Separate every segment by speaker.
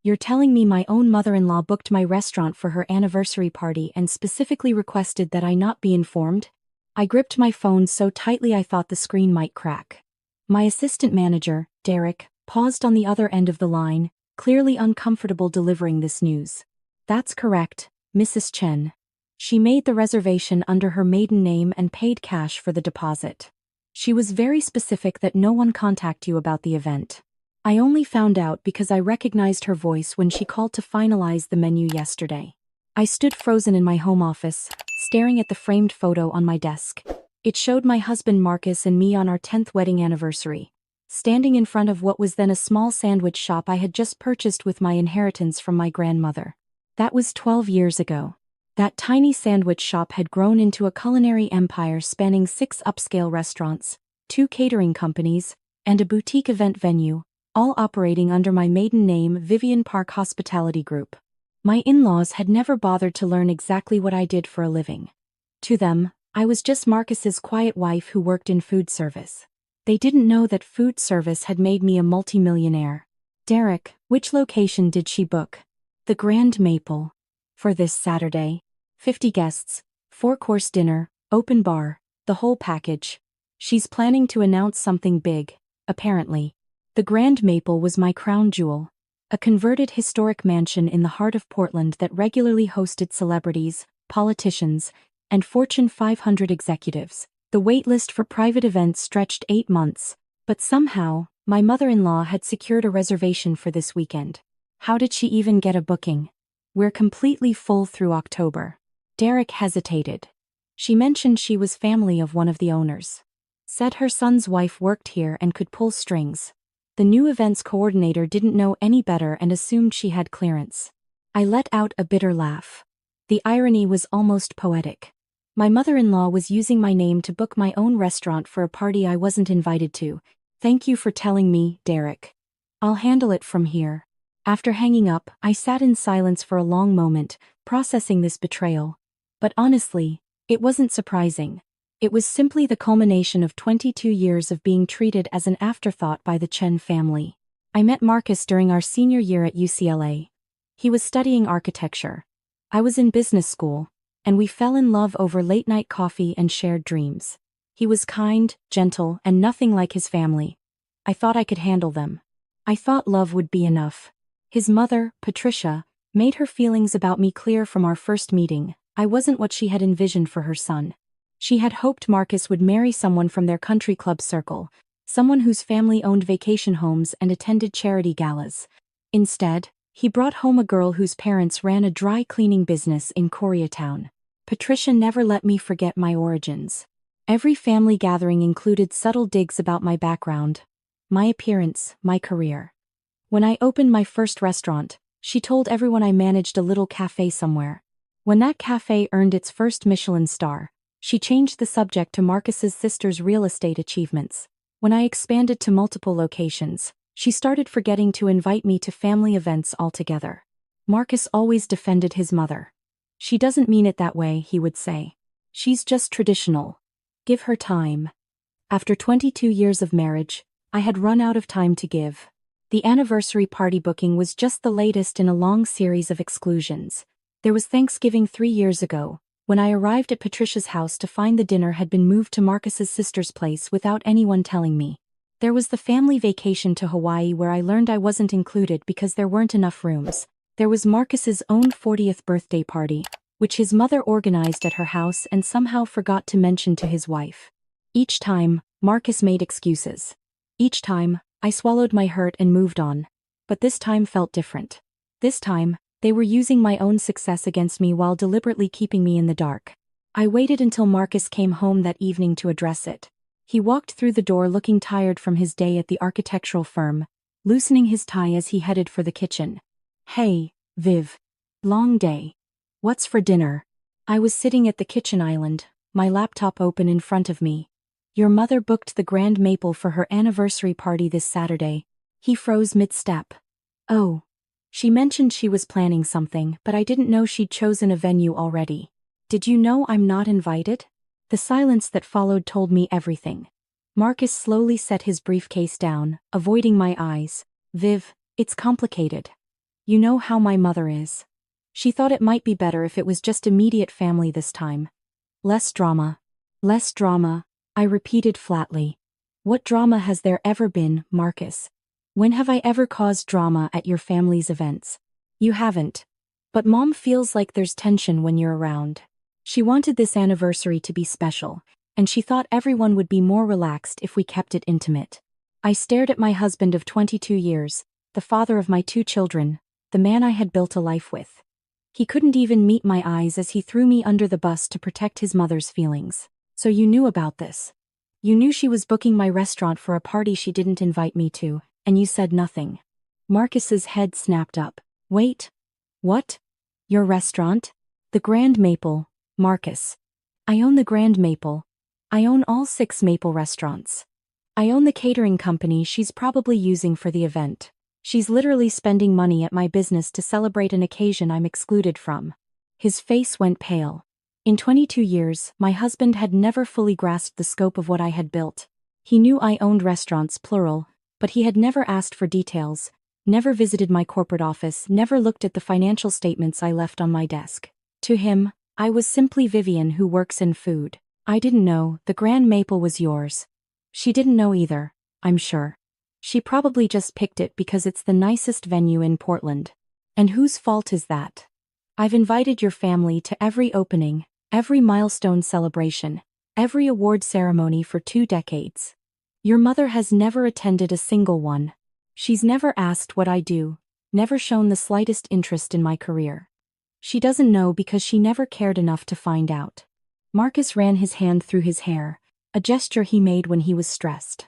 Speaker 1: You're telling me my own mother-in-law booked my restaurant for her anniversary party and specifically requested that I not be informed? I gripped my phone so tightly I thought the screen might crack. My assistant manager, Derek, paused on the other end of the line, clearly uncomfortable delivering this news. That's correct, Mrs. Chen. She made the reservation under her maiden name and paid cash for the deposit. She was very specific that no one contact you about the event. I only found out because I recognized her voice when she called to finalize the menu yesterday. I stood frozen in my home office, staring at the framed photo on my desk. It showed my husband Marcus and me on our 10th wedding anniversary, standing in front of what was then a small sandwich shop I had just purchased with my inheritance from my grandmother. That was 12 years ago. That tiny sandwich shop had grown into a culinary empire spanning 6 upscale restaurants, 2 catering companies, and a boutique event venue, all operating under my maiden name Vivian Park Hospitality Group. My in-laws had never bothered to learn exactly what I did for a living. To them, I was just Marcus's quiet wife who worked in food service. They didn't know that food service had made me a multimillionaire. Derek, which location did she book? The Grand Maple. For this Saturday. 50 guests, 4-course dinner, open bar, the whole package. She's planning to announce something big, apparently. The Grand Maple was my crown jewel. A converted historic mansion in the heart of Portland that regularly hosted celebrities, politicians, and Fortune 500 executives. The wait list for private events stretched 8 months, but somehow, my mother-in-law had secured a reservation for this weekend. How did she even get a booking? We're completely full through October. Derek hesitated. She mentioned she was family of one of the owners. Said her son's wife worked here and could pull strings. The new events coordinator didn't know any better and assumed she had clearance. I let out a bitter laugh. The irony was almost poetic. My mother-in-law was using my name to book my own restaurant for a party I wasn't invited to. Thank you for telling me, Derek. I'll handle it from here. After hanging up, I sat in silence for a long moment, processing this betrayal. But honestly, it wasn't surprising. It was simply the culmination of 22 years of being treated as an afterthought by the Chen family. I met Marcus during our senior year at UCLA. He was studying architecture. I was in business school, and we fell in love over late-night coffee and shared dreams. He was kind, gentle, and nothing like his family. I thought I could handle them. I thought love would be enough. His mother, Patricia, made her feelings about me clear from our first meeting. I wasn't what she had envisioned for her son. She had hoped Marcus would marry someone from their country club circle, someone whose family owned vacation homes and attended charity galas. Instead, he brought home a girl whose parents ran a dry cleaning business in Koreatown. Patricia never let me forget my origins. Every family gathering included subtle digs about my background, my appearance, my career. When I opened my first restaurant, she told everyone I managed a little cafe somewhere. When that cafe earned its first Michelin star, she changed the subject to Marcus's sister's real estate achievements. When I expanded to multiple locations, she started forgetting to invite me to family events altogether. Marcus always defended his mother. She doesn't mean it that way, he would say. She's just traditional. Give her time. After 22 years of marriage, I had run out of time to give. The anniversary party booking was just the latest in a long series of exclusions. There was Thanksgiving 3 years ago, when I arrived at Patricia's house to find the dinner had been moved to Marcus's sister's place without anyone telling me. There was the family vacation to Hawaii where I learned I wasn't included because there weren't enough rooms. There was Marcus's own 40th birthday party, which his mother organized at her house and somehow forgot to mention to his wife. Each time, Marcus made excuses. Each time, I swallowed my hurt and moved on. But this time felt different. This time, they were using my own success against me while deliberately keeping me in the dark. I waited until Marcus came home that evening to address it. He walked through the door looking tired from his day at the architectural firm, loosening his tie as he headed for the kitchen. Hey, Viv. Long day. What's for dinner? I was sitting at the kitchen island, my laptop open in front of me. Your mother booked the Grand Maple for her anniversary party this Saturday. He froze mid-step. Oh. She mentioned she was planning something, but I didn't know she'd chosen a venue already. Did you know I'm not invited? The silence that followed told me everything. Marcus slowly set his briefcase down, avoiding my eyes. Viv, it's complicated. You know how my mother is. She thought it might be better if it was just immediate family this time. Less drama. Less drama, I repeated flatly. What drama has there ever been, Marcus? When have I ever caused drama at your family's events? You haven't. But Mom feels like there's tension when you're around. She wanted this anniversary to be special, and she thought everyone would be more relaxed if we kept it intimate. I stared at my husband of 22 years, the father of my 2 children, the man I had built a life with. He couldn't even meet my eyes as he threw me under the bus to protect his mother's feelings. So you knew about this. You knew she was booking my restaurant for a party she didn't invite me to, and you said nothing. Marcus's head snapped up. Wait. What? Your restaurant? The Grand Maple, Marcus. I own the Grand Maple. I own all 6 Maple restaurants. I own the catering company she's probably using for the event. She's literally spending money at my business to celebrate an occasion I'm excluded from. His face went pale. In 22 years, my husband had never fully grasped the scope of what I had built. He knew I owned restaurants, plural, but he had never asked for details, never visited my corporate office, never looked at the financial statements I left on my desk. To him, I was simply Vivian who works in food. I didn't know the Grand Maple was yours. She didn't know either, I'm sure. She probably just picked it because it's the nicest venue in Portland. And whose fault is that? I've invited your family to every opening, every milestone celebration, every award ceremony for 2 decades. Your mother has never attended a single one. She's never asked what I do, never shown the slightest interest in my career. She doesn't know because she never cared enough to find out. Marcus ran his hand through his hair, a gesture he made when he was stressed.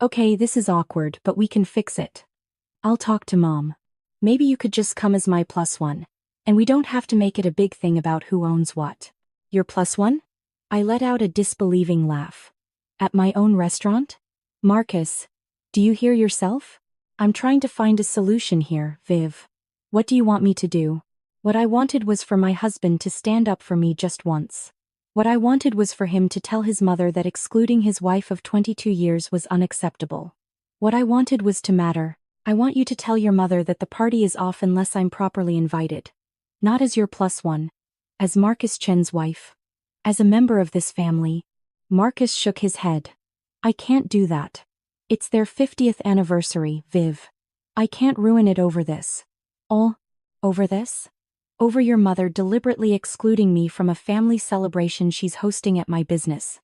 Speaker 1: Okay, this is awkward, but we can fix it. I'll talk to Mom. Maybe you could just come as my +1. And we don't have to make it a big thing about who owns what. Your +1? I let out a disbelieving laugh. At my own restaurant? Marcus, do you hear yourself? I'm trying to find a solution here, Viv. What do you want me to do? What I wanted was for my husband to stand up for me just once. What I wanted was for him to tell his mother that excluding his wife of 22 years was unacceptable. What I wanted was to matter. I want you to tell your mother that the party is off unless I'm properly invited. Not as your +1. As Marcus Chen's wife. As a member of this family. Marcus shook his head. I can't do that. It's their 50th anniversary, Viv. I can't ruin it over this. All? Over this? Over your mother deliberately excluding me from a family celebration she's hosting at my business.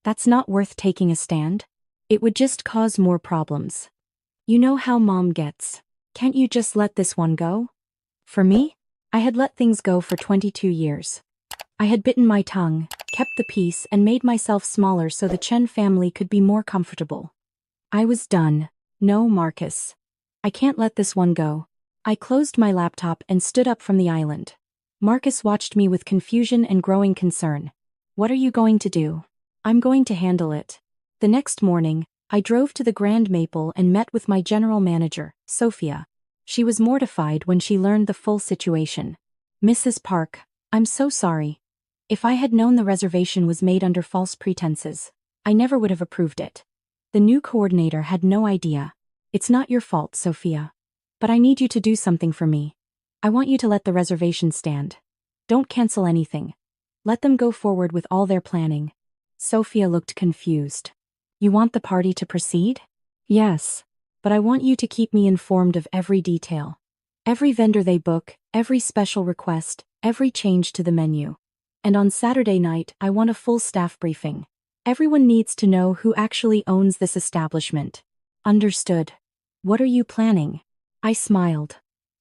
Speaker 1: That's not worth taking a stand. It would just cause more problems. You know how Mom gets. Can't you just let this one go? For me? I had let things go for 22 years. I had bitten my tongue, kept the peace, and made myself smaller so the Chen family could be more comfortable. I was done. No, Marcus. I can't let this one go. I closed my laptop and stood up from the island. Marcus watched me with confusion and growing concern. What are you going to do? I'm going to handle it. The next morning, I drove to the Grand Maple and met with my general manager, Sophia. She was mortified when she learned the full situation. Mrs. Park, I'm so sorry. If I had known the reservation was made under false pretenses, I never would have approved it. The new coordinator had no idea. It's not your fault, Sophia. But I need you to do something for me. I want you to let the reservation stand. Don't cancel anything. Let them go forward with all their planning. Sophia looked confused. You want the party to proceed? Yes. But I want you to keep me informed of every detail. Every vendor they book, every special request, every change to the menu. And on Saturday night, I want a full staff briefing. Everyone needs to know who actually owns this establishment. Understood. What are you planning? I smiled.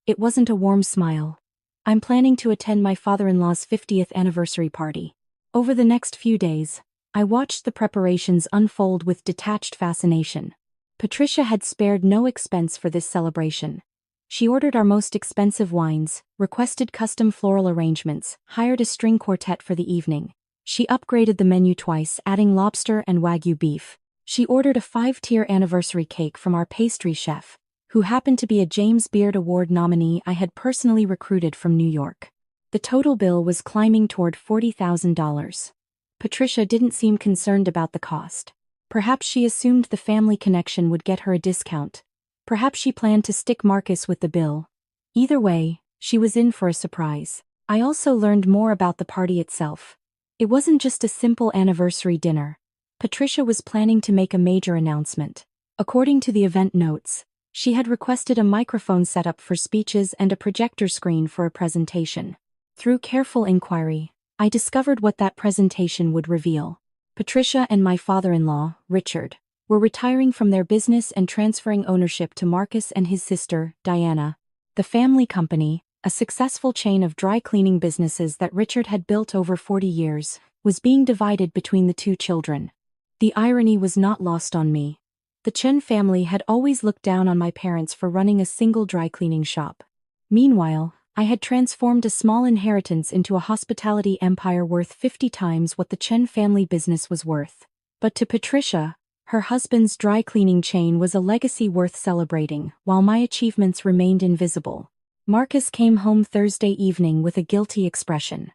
Speaker 1: It wasn't a warm smile. I'm planning to attend my father-in-law's 50th anniversary party. Over the next few days, I watched the preparations unfold with detached fascination. Patricia had spared no expense for this celebration. She ordered our most expensive wines, requested custom floral arrangements, hired a string quartet for the evening. She upgraded the menu twice, adding lobster and Wagyu beef. She ordered a 5-tier anniversary cake from our pastry chef, who happened to be a James Beard Award nominee I had personally recruited from New York. The total bill was climbing toward $40,000. Patricia didn't seem concerned about the cost. Perhaps she assumed the family connection would get her a discount. Perhaps she planned to stick Marcus with the bill. Either way, she was in for a surprise. I also learned more about the party itself. It wasn't just a simple anniversary dinner. Patricia was planning to make a major announcement. According to the event notes, she had requested a microphone setup for speeches and a projector screen for a presentation. Through careful inquiry, I discovered what that presentation would reveal. Patricia and my father-in-law, Richard, were retiring from their business and transferring ownership to Marcus and his sister, Diana. The family company, a successful chain of dry cleaning businesses that Richard had built over 40 years, was being divided between the two children. The irony was not lost on me. The Chen family had always looked down on my parents for running a single dry cleaning shop. Meanwhile, I had transformed a small inheritance into a hospitality empire worth 50 times what the Chen family business was worth. But to Patricia, her husband's dry cleaning chain was a legacy worth celebrating, while my achievements remained invisible. Marcus came home Thursday evening with a guilty expression.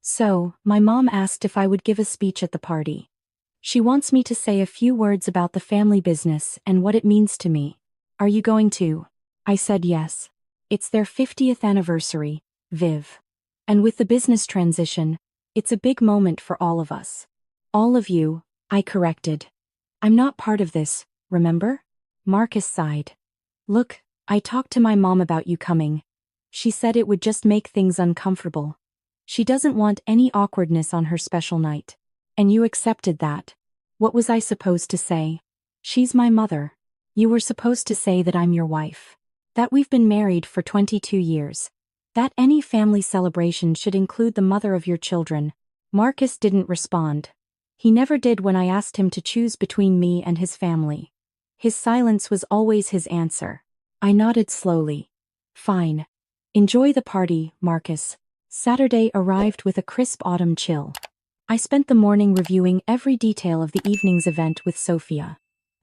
Speaker 1: So, my mom asked if I would give a speech at the party. She wants me to say a few words about the family business and what it means to me. Are you going to? I said yes. It's their 50th anniversary, Viv. And with the business transition, it's a big moment for all of us. All of you, I corrected. I'm not part of this, remember? Marcus sighed. Look, I talked to my mom about you coming. She said it would just make things uncomfortable. She doesn't want any awkwardness on her special night. And you accepted that. What was I supposed to say? She's my mother. You were supposed to say that I'm your wife. That we've been married for 22 years. That any family celebration should include the mother of your children. Marcus didn't respond. He never did when I asked him to choose between me and his family. His silence was always his answer. I nodded slowly. Fine. Enjoy the party, Marcus. Saturday arrived with a crisp autumn chill. I spent the morning reviewing every detail of the evening's event with Sophia.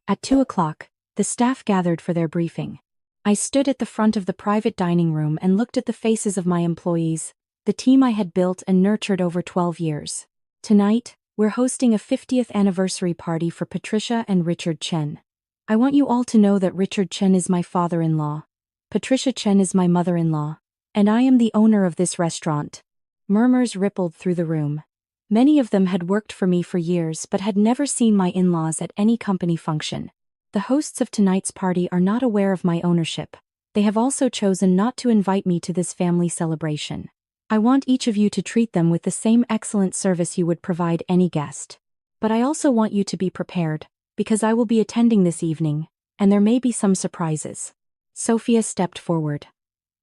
Speaker 1: At 2 o'clock, the staff gathered for their briefing. I stood at the front of the private dining room and looked at the faces of my employees, the team I had built and nurtured over 12 years. Tonight, we're hosting a 50th anniversary party for Patricia and Richard Chen. I want you all to know that Richard Chen is my father-in-law. Patricia Chen is my mother-in-law. And I am the owner of this restaurant. Murmurs rippled through the room. Many of them had worked for me for years but had never seen my in-laws at any company function. The hosts of tonight's party are not aware of my ownership. They have also chosen not to invite me to this family celebration. I want each of you to treat them with the same excellent service you would provide any guest. But I also want you to be prepared, because I will be attending this evening, and there may be some surprises. Sophia stepped forward.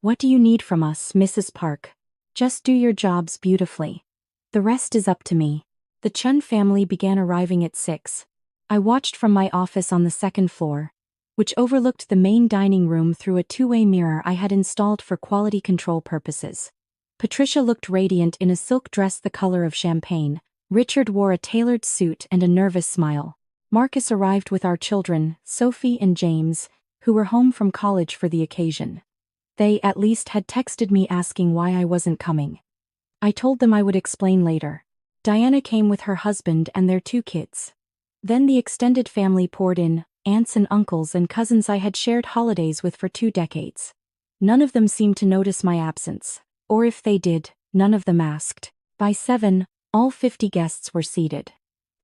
Speaker 1: What do you need from us, Mrs. Park? Just do your jobs beautifully. The rest is up to me. The Chen family began arriving at 6. I watched from my office on the second floor, which overlooked the main dining room through a two-way mirror I had installed for quality control purposes. Patricia looked radiant in a silk dress the color of champagne. Richard wore a tailored suit and a nervous smile. Marcus arrived with our children, Sophie and James, who were home from college for the occasion. They, at least, had texted me asking why I wasn't coming. I told them I would explain later. Diana came with her husband and their 2 kids. Then the extended family poured in, aunts and uncles and cousins I had shared holidays with for 2 decades. None of them seemed to notice my absence, or if they did, none of them asked. By 7, all 50 guests were seated.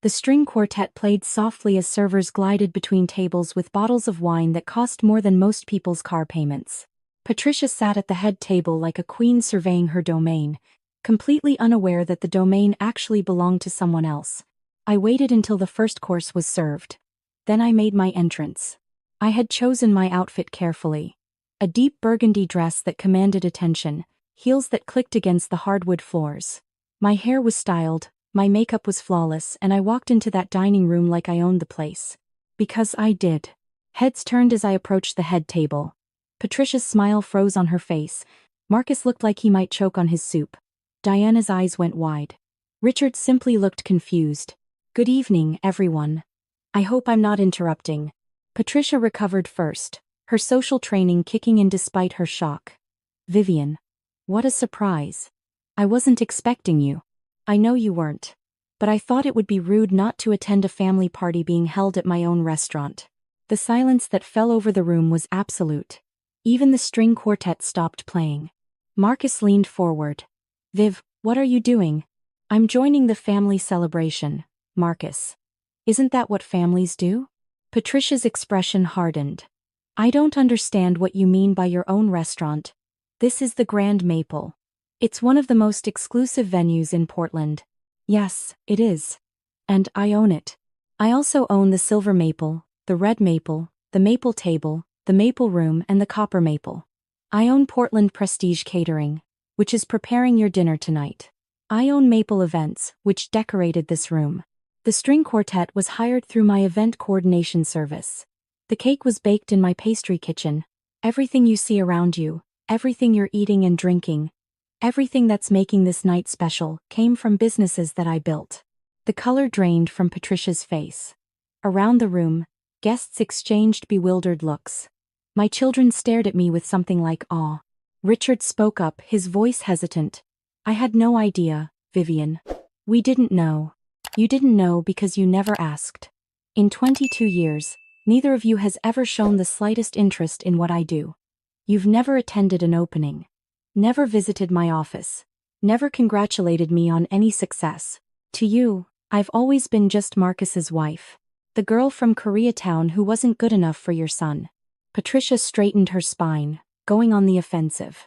Speaker 1: The string quartet played softly as servers glided between tables with bottles of wine that cost more than most people's car payments. Patricia sat at the head table like a queen surveying her domain, completely unaware that the domain actually belonged to someone else. I waited until the first course was served. Then I made my entrance. I had chosen my outfit carefully. A deep burgundy dress that commanded attention, heels that clicked against the hardwood floors. My hair was styled, my makeup was flawless, and I walked into that dining room like I owned the place. Because I did. Heads turned as I approached the head table. Patricia's smile froze on her face. Marcus looked like he might choke on his soup. Diana's eyes went wide. Richard simply looked confused. Good evening, everyone. I hope I'm not interrupting. Patricia recovered first, her social training kicking in despite her shock. Vivian. What a surprise. I wasn't expecting you. I know you weren't. But I thought it would be rude not to attend a family party being held at my own restaurant. The silence that fell over the room was absolute. Even the string quartet stopped playing. Marcus leaned forward. Viv, what are you doing? I'm joining the family celebration, Marcus. Isn't that what families do? Patricia's expression hardened. I don't understand what you mean by your own restaurant. This is the Grand Maple. It's one of the most exclusive venues in Portland. Yes, it is. And I own it. I also own the Silver Maple, the Red Maple, the Maple Table, the Maple Room and the Copper Maple. I own Portland Prestige Catering, which is preparing your dinner tonight. I own Maple Events, which decorated this room. The string quartet was hired through my event coordination service. The cake was baked in my pastry kitchen. Everything you see around you, everything you're eating and drinking, everything that's making this night special came from businesses that I built. The color drained from Patricia's face. Around the room, guests exchanged bewildered looks. My children stared at me with something like awe. Richard spoke up, his voice hesitant. I had no idea, Vivian. We didn't know. You didn't know because you never asked. In 22 years, neither of you has ever shown the slightest interest in what I do. You've never attended an opening. Never visited my office. Never congratulated me on any success. To you, I've always been just Marcus's wife. The girl from Koreatown who wasn't good enough for your son. Patricia straightened her spine, going on the offensive.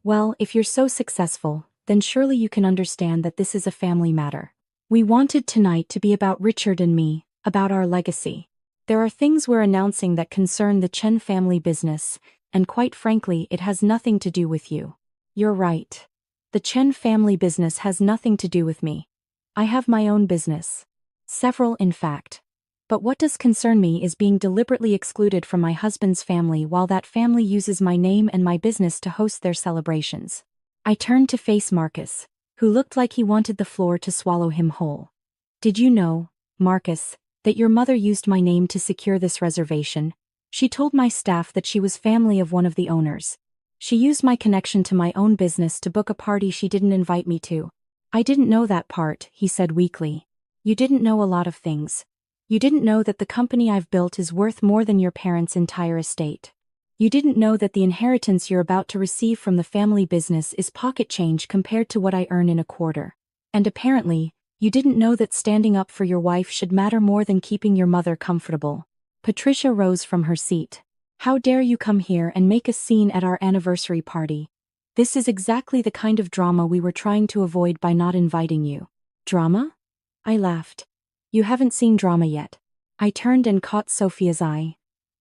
Speaker 1: Well, if you're so successful, then surely you can understand that this is a family matter. We wanted tonight to be about Richard and me, about our legacy. There are things we're announcing that concern the Chen family business, and quite frankly, it has nothing to do with you. You're right. The Chen family business has nothing to do with me. I have my own business. Several, in fact. But what does concern me is being deliberately excluded from my husband's family while that family uses my name and my business to host their celebrations. I turned to face Marcus, who looked like he wanted the floor to swallow him whole. Did you know, Marcus, that your mother used my name to secure this reservation? She told my staff that she was family of one of the owners. She used my connection to my own business to book a party she didn't invite me to. I didn't know that part, he said weakly. You didn't know a lot of things. You didn't know that the company I've built is worth more than your parents' entire estate. You didn't know that the inheritance you're about to receive from the family business is pocket change compared to what I earn in a quarter. And apparently, you didn't know that standing up for your wife should matter more than keeping your mother comfortable. Patricia rose from her seat. How dare you come here and make a scene at our anniversary party? This is exactly the kind of drama we were trying to avoid by not inviting you. Drama? I laughed. You haven't seen drama yet. I turned and caught Sophia's eye.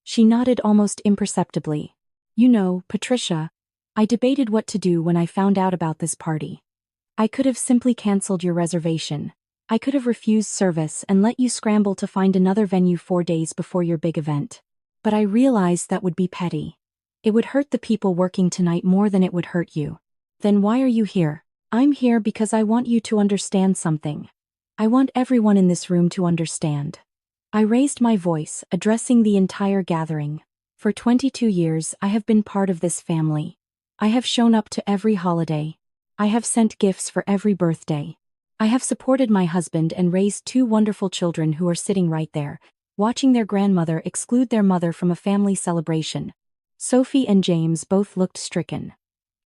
Speaker 1: She nodded almost imperceptibly. You know, Patricia, I debated what to do when I found out about this party. I could have simply canceled your reservation. I could have refused service and let you scramble to find another venue 4 days before your big event. But I realized that would be petty. It would hurt the people working tonight more than it would hurt you. Then why are you here? I'm here because I want you to understand something. I want everyone in this room to understand. I raised my voice, addressing the entire gathering. For 22 years, I have been part of this family. I have shown up to every holiday. I have sent gifts for every birthday. I have supported my husband and raised 2 wonderful children who are sitting right there, watching their grandmother exclude their mother from a family celebration. Sophie and James both looked stricken.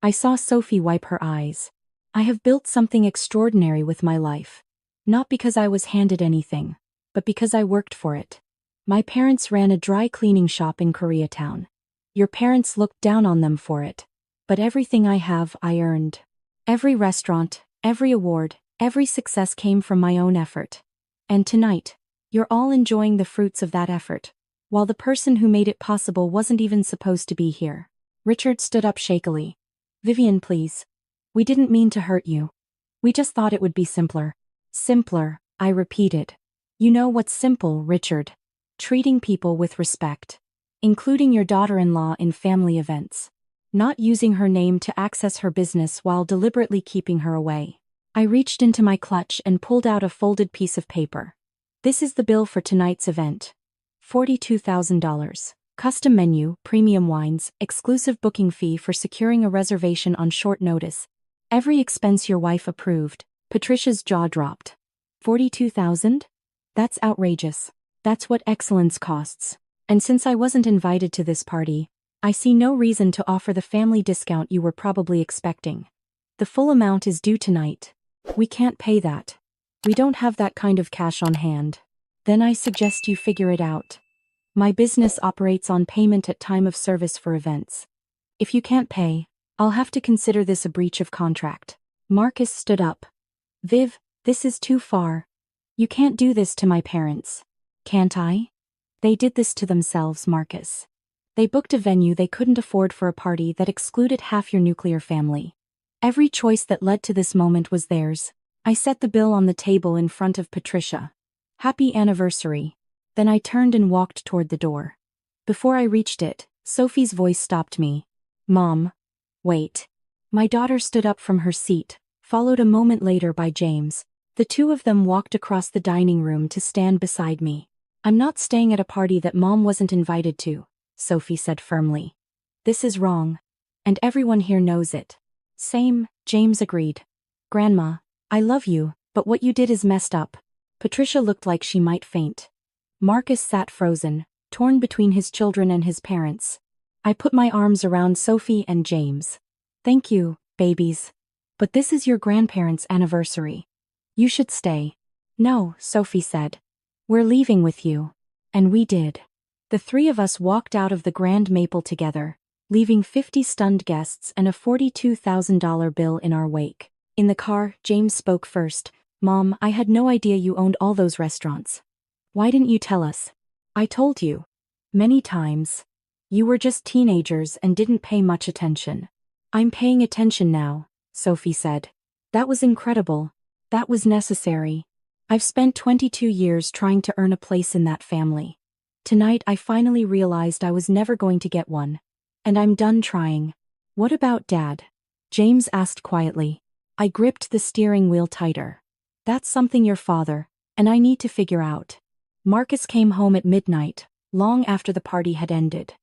Speaker 1: I saw Sophie wipe her eyes. I have built something extraordinary with my life. Not because I was handed anything, but because I worked for it. My parents ran a dry cleaning shop in Koreatown. Your parents looked down on them for it. But everything I have, I earned. Every restaurant, every award, every success came from my own effort. And tonight, you're all enjoying the fruits of that effort, while the person who made it possible wasn't even supposed to be here. Richard stood up shakily. Vivian, please. We didn't mean to hurt you. We just thought it would be simpler. Simpler, I repeated. You know what's simple, Richard? Treating people with respect. Including your daughter-in-law in family events. Not using her name to access her business while deliberately keeping her away. I reached into my clutch and pulled out a folded piece of paper. This is the bill for tonight's event. $42,000. Custom menu, premium wines, exclusive booking fee for securing a reservation on short notice. Every expense your wife approved. Patricia's jaw dropped. $42,000? That's outrageous. That's what excellence costs. And since I wasn't invited to this party, I see no reason to offer the family discount you were probably expecting. The full amount is due tonight. We can't pay that. We don't have that kind of cash on hand. Then I suggest you figure it out. My business operates on payment at time of service for events. If you can't pay, I'll have to consider this a breach of contract. Marcus stood up. Viv, this is too far. You can't do this to my parents. Can't I? They did this to themselves, Marcus. They booked a venue they couldn't afford for a party that excluded half your nuclear family. Every choice that led to this moment was theirs. I set the bill on the table in front of Patricia. Happy anniversary. Then I turned and walked toward the door. Before I reached it, Sophie's voice stopped me. Mom. Wait. My daughter stood up from her seat, followed a moment later by James. The two of them walked across the dining room to stand beside me. I'm not staying at a party that Mom wasn't invited to, Sophie said firmly. This is wrong. And everyone here knows it. Same, James agreed. Grandma, I love you, but what you did is messed up. Patricia looked like she might faint. Marcus sat frozen, torn between his children and his parents. I put my arms around Sophie and James. Thank you, babies. But this is your grandparents' anniversary. You should stay. No, Sophie said. We're leaving with you. And we did. The three of us walked out of the Grand Maple together, leaving 50 stunned guests and a $42,000 bill in our wake. In the car, James spoke first. Mom, I had no idea you owned all those restaurants. Why didn't you tell us? I told you. Many times. You were just teenagers and didn't pay much attention. I'm paying attention now, Sophie said. That was incredible. That was necessary. I've spent 22 years trying to earn a place in that family. Tonight I finally realized I was never going to get one. And I'm done trying. What about Dad? James asked quietly. I gripped the steering wheel tighter. That's something your father and I need to figure out. Marcus came home at midnight, long after the party had ended.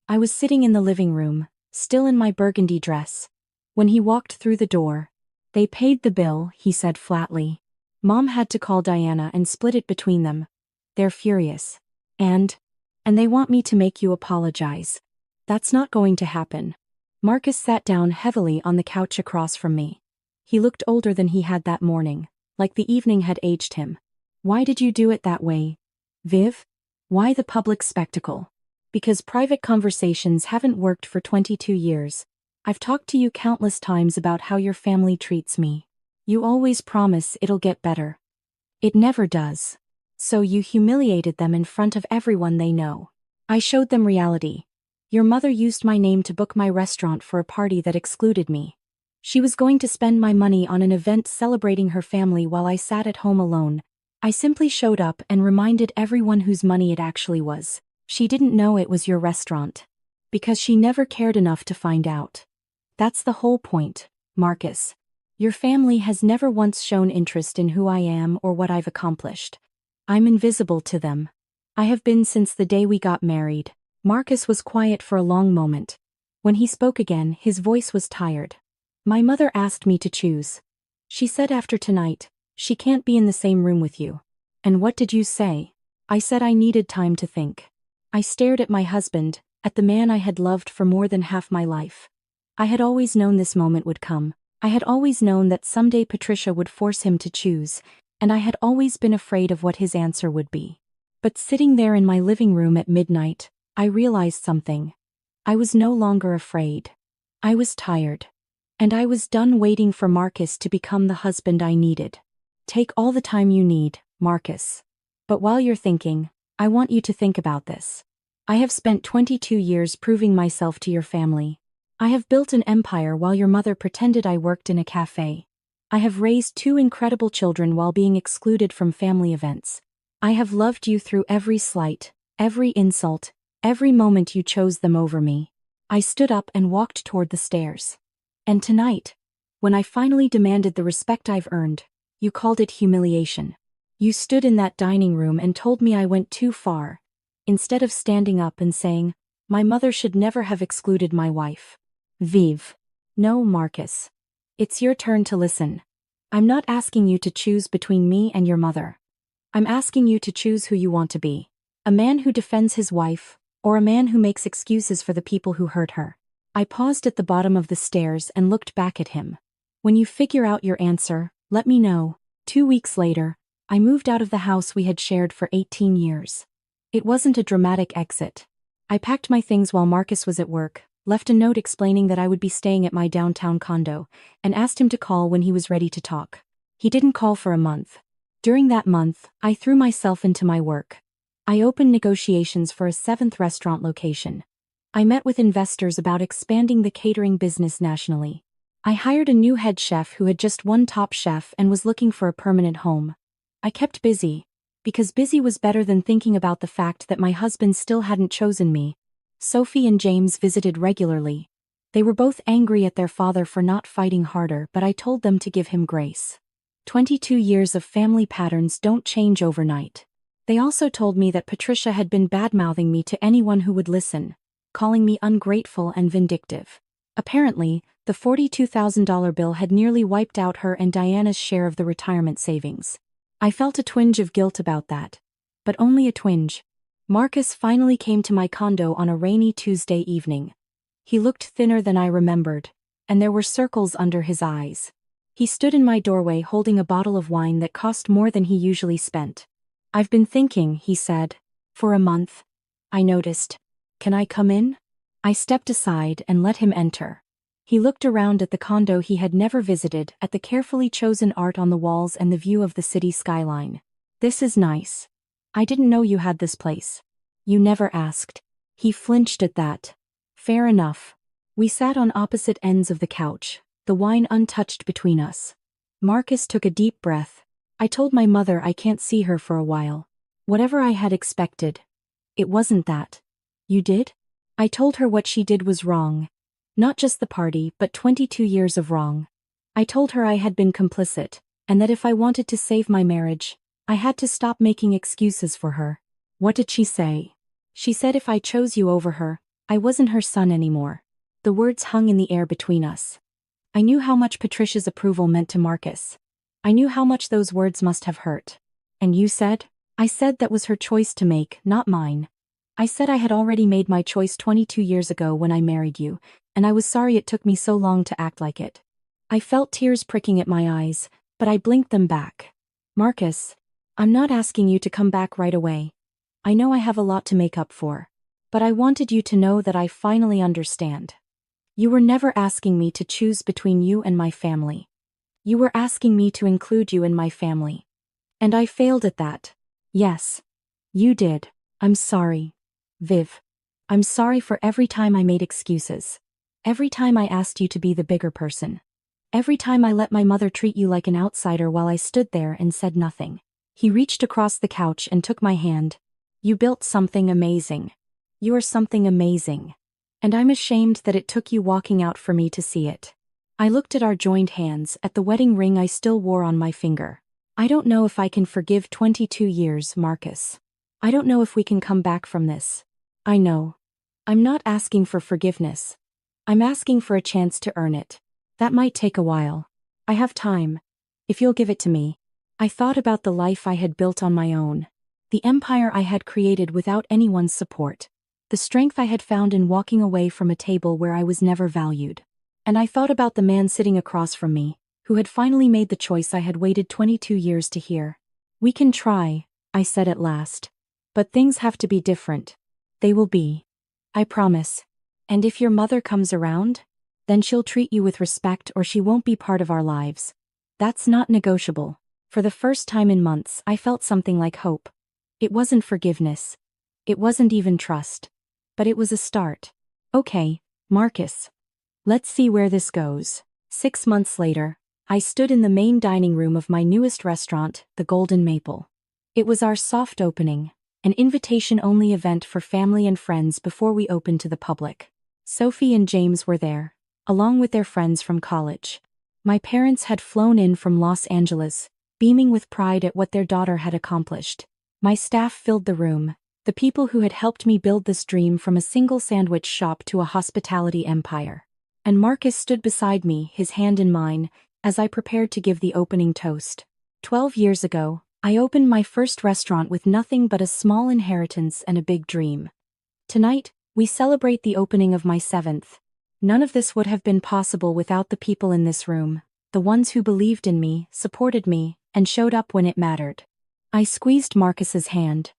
Speaker 1: I was sitting in the living room, still in my burgundy dress. When he walked through the door, they paid the bill, he said flatly. Mom had to call Diana and split it between them. They're furious. And they want me to make you apologize. That's not going to happen. Marcus sat down heavily on the couch across from me. He looked older than he had that morning, like the evening had aged him. Why did you do it that way, Viv? Why the public spectacle? Because private conversations haven't worked for 22 years. I've talked to you countless times about how your family treats me. You always promise it'll get better. It never does. So you humiliated them in front of everyone they know. I showed them reality. Your mother used my name to book my restaurant for a party that excluded me. She was going to spend my money on an event celebrating her family while I sat at home alone. I simply showed up and reminded everyone whose money it actually was. She didn't know it was your restaurant. Because she never cared enough to find out. That's the whole point, Marcus. Your family has never once shown interest in who I am or what I've accomplished. I'm invisible to them. I have been since the day we got married. Marcus was quiet for a long moment. When he spoke again, his voice was tired. My mother asked me to choose. She said after tonight, she can't be in the same room with you. And what did you say? I said I needed time to think. I stared at my husband, at the man I had loved for more than half my life. I had always known this moment would come. I had always known that someday Patricia would force him to choose, and I had always been afraid of what his answer would be. But sitting there in my living room at midnight, I realized something. I was no longer afraid. I was tired. And I was done waiting for Marcus to become the husband I needed. Take all the time you need, Marcus. But while you're thinking, I want you to think about this. I have spent 22 years proving myself to your family. I have built an empire while your mother pretended I worked in a cafe. I have raised 2 incredible children while being excluded from family events. I have loved you through every slight, every insult, every moment you chose them over me. I stood up and walked toward the stairs. And tonight, when I finally demanded the respect I've earned, you called it humiliation. You stood in that dining room and told me I went too far, instead of standing up and saying, my mother should never have excluded my wife. Viv. No, Marcus. It's your turn to listen. I'm not asking you to choose between me and your mother. I'm asking you to choose who you want to be. A man who defends his wife, or a man who makes excuses for the people who hurt her? I paused at the bottom of the stairs and looked back at him. When you figure out your answer, let me know. 2 weeks later, I moved out of the house we had shared for 18 years. It wasn't a dramatic exit. I packed my things while Marcus was at work, left a note explaining that I would be staying at my downtown condo, and asked him to call when he was ready to talk. He didn't call for a month. During that month, I threw myself into my work. I opened negotiations for a 7th restaurant location. I met with investors about expanding the catering business nationally. I hired a new head chef who had just won Top Chef and was looking for a permanent home. I kept busy, because busy was better than thinking about the fact that my husband still hadn't chosen me. Sophie and James visited regularly. They were both angry at their father for not fighting harder, but I told them to give him grace. 22 years of family patterns don't change overnight. They also told me that Patricia had been bad-mouthing me to anyone who would listen, calling me ungrateful and vindictive. Apparently, the $42,000 bill had nearly wiped out her and Diana's share of the retirement savings. I felt a twinge of guilt about that. But only a twinge. Marcus finally came to my condo on a rainy Tuesday evening. He looked thinner than I remembered, and there were circles under his eyes. He stood in my doorway holding a bottle of wine that cost more than he usually spent. "I've been thinking," he said. "For a month." I noticed. "Can I come in?" I stepped aside and let him enter. He looked around at the condo he had never visited, at the carefully chosen art on the walls and the view of the city skyline. "This is nice. I didn't know you had this place." "You never asked." He flinched at that. "Fair enough." We sat on opposite ends of the couch, the wine untouched between us. Marcus took a deep breath. "I told my mother I can't see her for a while." Whatever I had expected. It wasn't that. "You did?" "I told her what she did was wrong. Not just the party, but 22 years of wrong. I told her I had been complicit, and that if I wanted to save my marriage, I had to stop making excuses for her." "What did she say?" "She said if I chose you over her, I wasn't her son anymore." The words hung in the air between us. I knew how much Patricia's approval meant to Marcus. I knew how much those words must have hurt. "And you said?" "I said that was her choice to make, not mine. I said I had already made my choice 22 years ago when I married you, and I was sorry it took me so long to act like it." I felt tears pricking at my eyes, but I blinked them back. "Marcus, I'm not asking you to come back right away. I know I have a lot to make up for. But I wanted you to know that I finally understand. You were never asking me to choose between you and my family. You were asking me to include you in my family. And I failed at that." "Yes. You did. I'm sorry. Viv. I'm sorry for every time I made excuses. Every time I asked you to be the bigger person. Every time I let my mother treat you like an outsider while I stood there and said nothing." He reached across the couch and took my hand. "You built something amazing. You are something amazing. And I'm ashamed that it took you walking out for me to see it." I looked at our joined hands, at the wedding ring I still wore on my finger. "I don't know if I can forgive 22 years, Marcus. I don't know if we can come back from this. I know. I'm not asking for forgiveness. I'm asking for a chance to earn it. That might take a while. I have time. If you'll give it to me." I thought about the life I had built on my own. The empire I had created without anyone's support. The strength I had found in walking away from a table where I was never valued. And I thought about the man sitting across from me, who had finally made the choice I had waited 22 years to hear. "We can try," I said at last. "But things have to be different." "They will be. I promise. And if your mother comes around, then she'll treat you with respect or she won't be part of our lives. That's not negotiable." For the first time in months, I felt something like hope. It wasn't forgiveness. It wasn't even trust. But it was a start. "Okay, Marcus. Let's see where this goes." 6 months later, I stood in the main dining room of my newest restaurant, the Golden Maple. It was our soft opening, an invitation-only event for family and friends before we opened to the public. Sophie and James were there, along with their friends from college. My parents had flown in from Los Angeles, beaming with pride at what their daughter had accomplished. My staff filled the room, the people who had helped me build this dream from a single sandwich shop to a hospitality empire. And Marcus stood beside me, his hand in mine, as I prepared to give the opening toast. 12 years ago, I opened my first restaurant with nothing but a small inheritance and a big dream. Tonight, we celebrate the opening of my 7th. None of this would have been possible without the people in this room, the ones who believed in me, supported me, and showed up when it mattered. I squeezed Marcus's hand.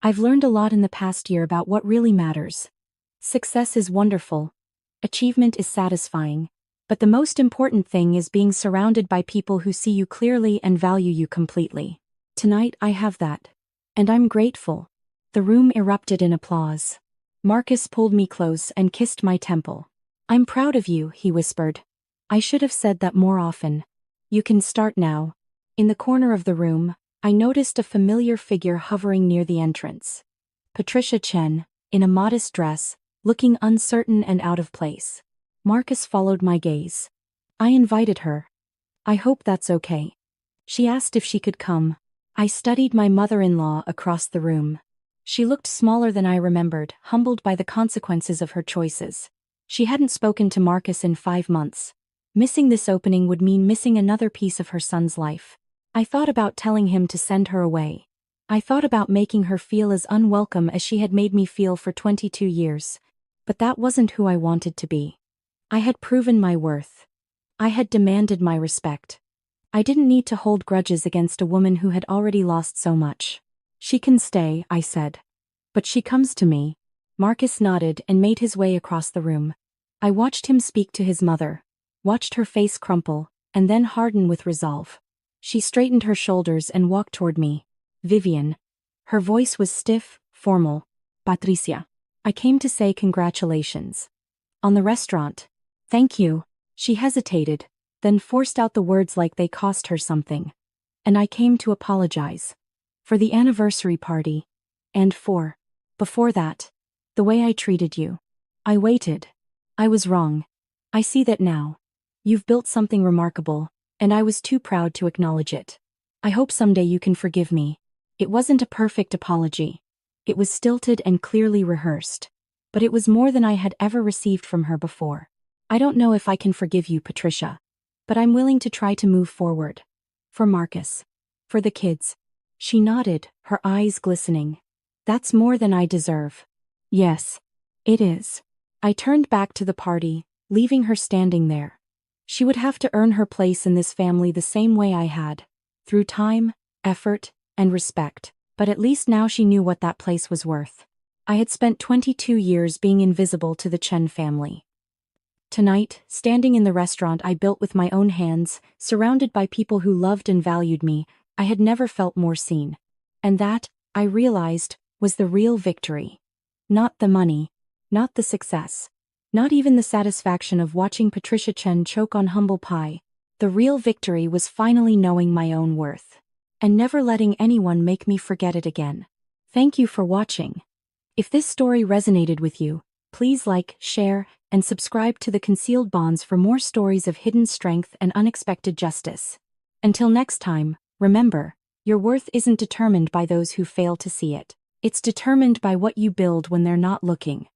Speaker 1: I've learned a lot in the past year about what really matters. Success is wonderful. Achievement is satisfying. But the most important thing is being surrounded by people who see you clearly and value you completely. Tonight I have that. And I'm grateful. The room erupted in applause. Marcus pulled me close and kissed my temple. I'm proud of you, he whispered. I should have said that more often. You can start now. In the corner of the room, I noticed a familiar figure hovering near the entrance. Patricia Chen, in a modest dress, looking uncertain and out of place. Marcus followed my gaze. I invited her. I hope that's okay. She asked if she could come. I studied my mother-in-law across the room. She looked smaller than I remembered, humbled by the consequences of her choices. She hadn't spoken to Marcus in 5 months. Missing this opening would mean missing another piece of her son's life. I thought about telling him to send her away. I thought about making her feel as unwelcome as she had made me feel for 22 years. But that wasn't who I wanted to be. I had proven my worth. I had demanded my respect. I didn't need to hold grudges against a woman who had already lost so much. She can stay, I said. But she comes to me. Marcus nodded and made his way across the room. I watched him speak to his mother, watched her face crumple, and then harden with resolve. She straightened her shoulders and walked toward me. Vivian. Her voice was stiff, formal. Patricia. I came to say congratulations. On the restaurant. Thank you. She hesitated, then forced out the words like they cost her something. And I came to apologize. For the anniversary party. And before that, the way I treated you. I waited. I was wrong. I see that now. You've built something remarkable, and I was too proud to acknowledge it. I hope someday you can forgive me. It wasn't a perfect apology. It was stilted and clearly rehearsed. But it was more than I had ever received from her before. I don't know if I can forgive you, Patricia. But I'm willing to try to move forward. For Marcus. For the kids. She nodded, her eyes glistening. That's more than I deserve. Yes. It is. I turned back to the party, leaving her standing there. She would have to earn her place in this family the same way I had. Through time, effort, and respect. But at least now she knew what that place was worth. I had spent 22 years being invisible to the Chen family. Tonight, standing in the restaurant I built with my own hands, surrounded by people who loved and valued me, I had never felt more seen. And that, I realized, was the real victory. Not the money, not the success, not even the satisfaction of watching Patricia Chen choke on humble pie. The real victory was finally knowing my own worth. And never letting anyone make me forget it again. Thank you for watching. If this story resonated with you, please like, share, and subscribe to The Concealed Bonds for more stories of hidden strength and unexpected justice. Until next time, remember, your worth isn't determined by those who fail to see it. It's determined by what you build when they're not looking.